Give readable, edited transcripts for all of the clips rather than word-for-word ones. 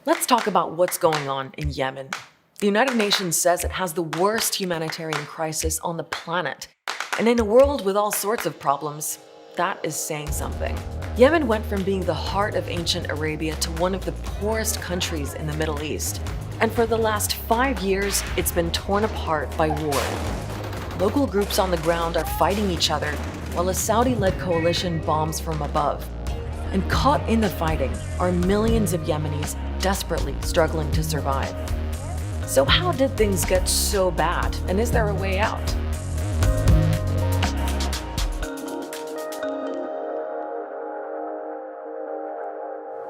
Let's talk about what's going on in Yemen. The United Nations says it has the worst humanitarian crisis on the planet. And in a world with all sorts of problems, that is saying something. Yemen went from being the heart of ancient Arabia to one of the poorest countries in the Middle East. And for the last 5 years, it's been torn apart by war. Local groups on the ground are fighting each other, while a Saudi-led coalition bombs from above. And caught in the fighting are millions of Yemenis desperately struggling to survive. So how did things get so bad, and is there a way out?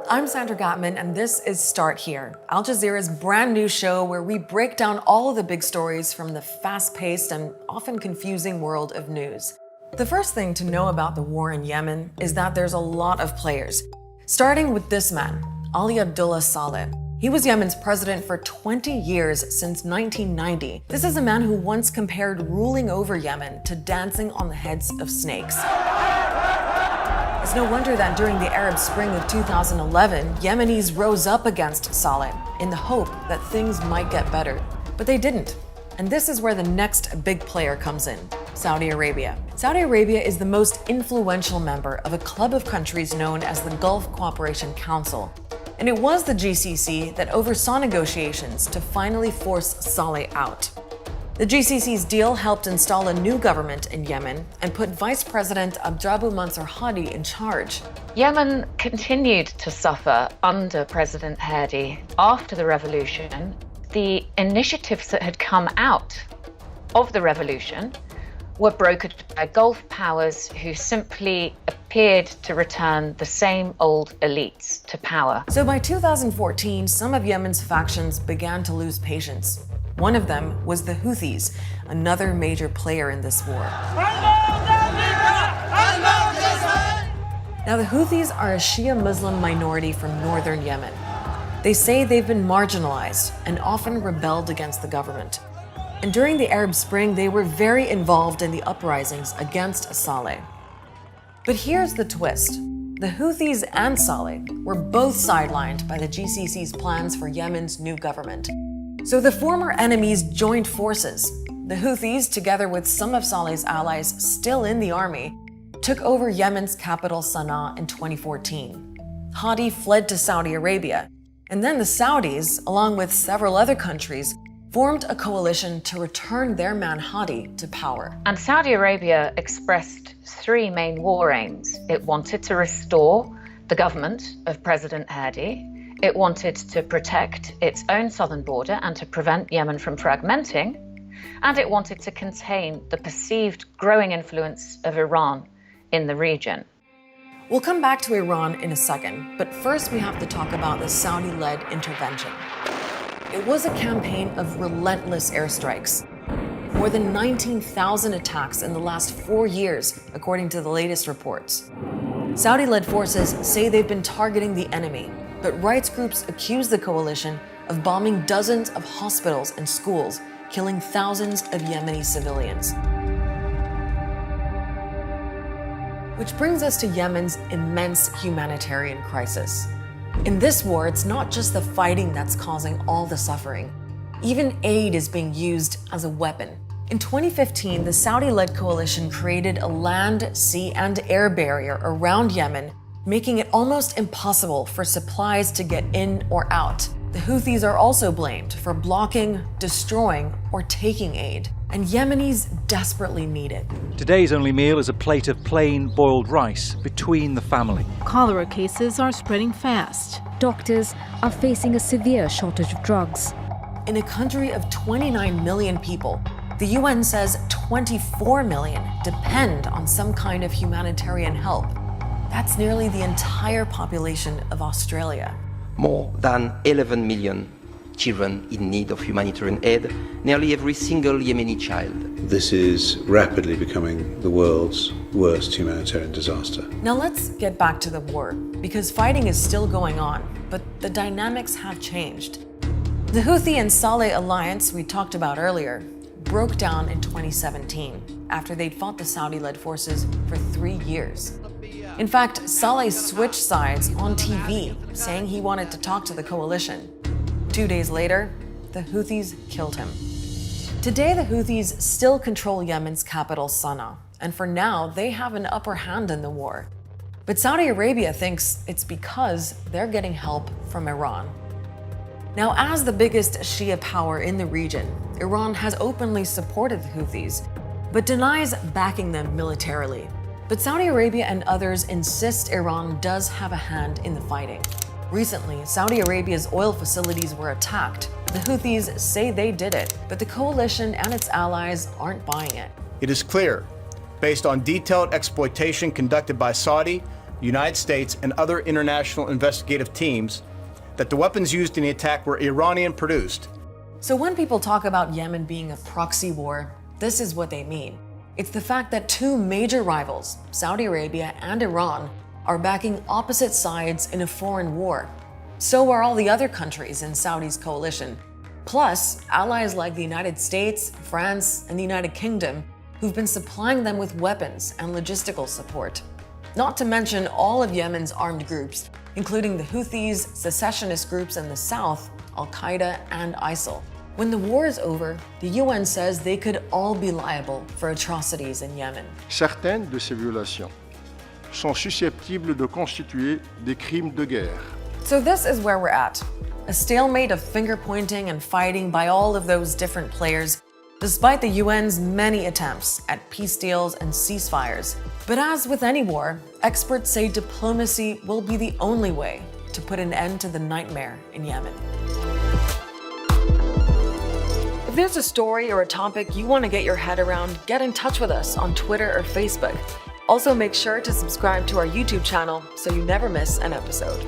I'm Sandra Gottman, and this is Start Here, Al Jazeera's brand new show where we break down all of the big stories from the fast-paced and often confusing world of news. The first thing to know about the war in Yemen is that there's a lot of players, starting with this man, Ali Abdullah Saleh. He was Yemen's president for 20 years since 1990. This is a man who once compared ruling over Yemen to dancing on the heads of snakes. It's no wonder that during the Arab Spring of 2011, Yemenis rose up against Saleh in the hope that things might get better. But they didn't. And this is where the next big player comes in, Saudi Arabia. Saudi Arabia is the most influential member of a club of countries known as the Gulf Cooperation Council. And it was the GCC that oversaw negotiations to finally force Saleh out. The GCC's deal helped install a new government in Yemen and put Vice President Abdrabbu Mansur Hadi in charge. Yemen continued to suffer under President Hadi after the revolution. The initiatives that had come out of the revolution were brokered by Gulf powers who simply appeared to return the same old elites to power. So by 2014, some of Yemen's factions began to lose patience. One of them was the Houthis, another major player in this war. Now, the Houthis are a Shia Muslim minority from northern Yemen. They say they've been marginalized and often rebelled against the government. And during the Arab Spring, they were very involved in the uprisings against Saleh. But here's the twist. The Houthis and Saleh were both sidelined by the GCC's plans for Yemen's new government. So the former enemies joined forces. The Houthis, together with some of Saleh's allies still in the army, took over Yemen's capital Sana'a in 2014. Hadi fled to Saudi Arabia, and then the Saudis, along with several other countries, formed a coalition to return their man Hadi to power. And Saudi Arabia expressed three main war aims. It wanted to restore the government of President Hadi. It wanted to protect its own southern border and to prevent Yemen from fragmenting. And it wanted to contain the perceived growing influence of Iran in the region. We'll come back to Iran in a second, but first we have to talk about the Saudi-led intervention. It was a campaign of relentless airstrikes. More than 19,000 attacks in the last 4 years, according to the latest reports. Saudi-led forces say they've been targeting the enemy, but rights groups accuse the coalition of bombing dozens of hospitals and schools, killing thousands of Yemeni civilians. Which brings us to Yemen's immense humanitarian crisis. In this war, it's not just the fighting that's causing all the suffering. Even aid is being used as a weapon. In 2015, the Saudi-led coalition created a land, sea, and air barrier around Yemen, making it almost impossible for supplies to get in or out. The Houthis are also blamed for blocking, destroying, or taking aid, and Yemenis desperately need it. Today's only meal is a plate of plain boiled rice between the family. Cholera cases are spreading fast. Doctors are facing a severe shortage of drugs. In a country of 29 million people, the UN says 24 million depend on some kind of humanitarian help. That's nearly the entire population of Australia. More than 11 million children in need of humanitarian aid, nearly every single Yemeni child. This is rapidly becoming the world's worst humanitarian disaster. Now let's get back to the war, because fighting is still going on, but the dynamics have changed. The Houthi and Saleh alliance we talked about earlier broke down in 2017 after they'd fought the Saudi-led forces for 3 years. In fact, Saleh switched sides on TV, saying he wanted to talk to the coalition. 2 days later, the Houthis killed him. Today, the Houthis still control Yemen's capital, Sana'a, and for now, they have an upper hand in the war. But Saudi Arabia thinks it's because they're getting help from Iran. Now, as the biggest Shia power in the region, Iran has openly supported the Houthis, but denies backing them militarily. But Saudi Arabia and others insist Iran does have a hand in the fighting. Recently, Saudi Arabia's oil facilities were attacked. The Houthis say they did it, but the coalition and its allies aren't buying it. It is clear, based on detailed exploitation conducted by Saudi, United States, and other international investigative teams, that the weapons used in the attack were Iranian-produced. So when people talk about Yemen being a proxy war, this is what they mean. It's the fact that two major rivals, Saudi Arabia and Iran, are backing opposite sides in a foreign war. So are all the other countries in Saudi's coalition, plus allies like the United States, France, and the United Kingdom, who've been supplying them with weapons and logistical support. Not to mention all of Yemen's armed groups, including the Houthis, secessionist groups in the south, Al-Qaeda, and ISIL. When the war is over, the UN says they could all be liable for atrocities in Yemen. Certaines de ces violations sont susceptibles de constituer des crimes de guerre. So this is where we're at. A stalemate of finger-pointing and fighting by all of those different players, despite the UN's many attempts at peace deals and ceasefires. But as with any war, experts say diplomacy will be the only way to put an end to the nightmare in Yemen. If there's a story or a topic you want to get your head around, get in touch with us on Twitter or Facebook. Also, make sure to subscribe to our YouTube channel so you never miss an episode.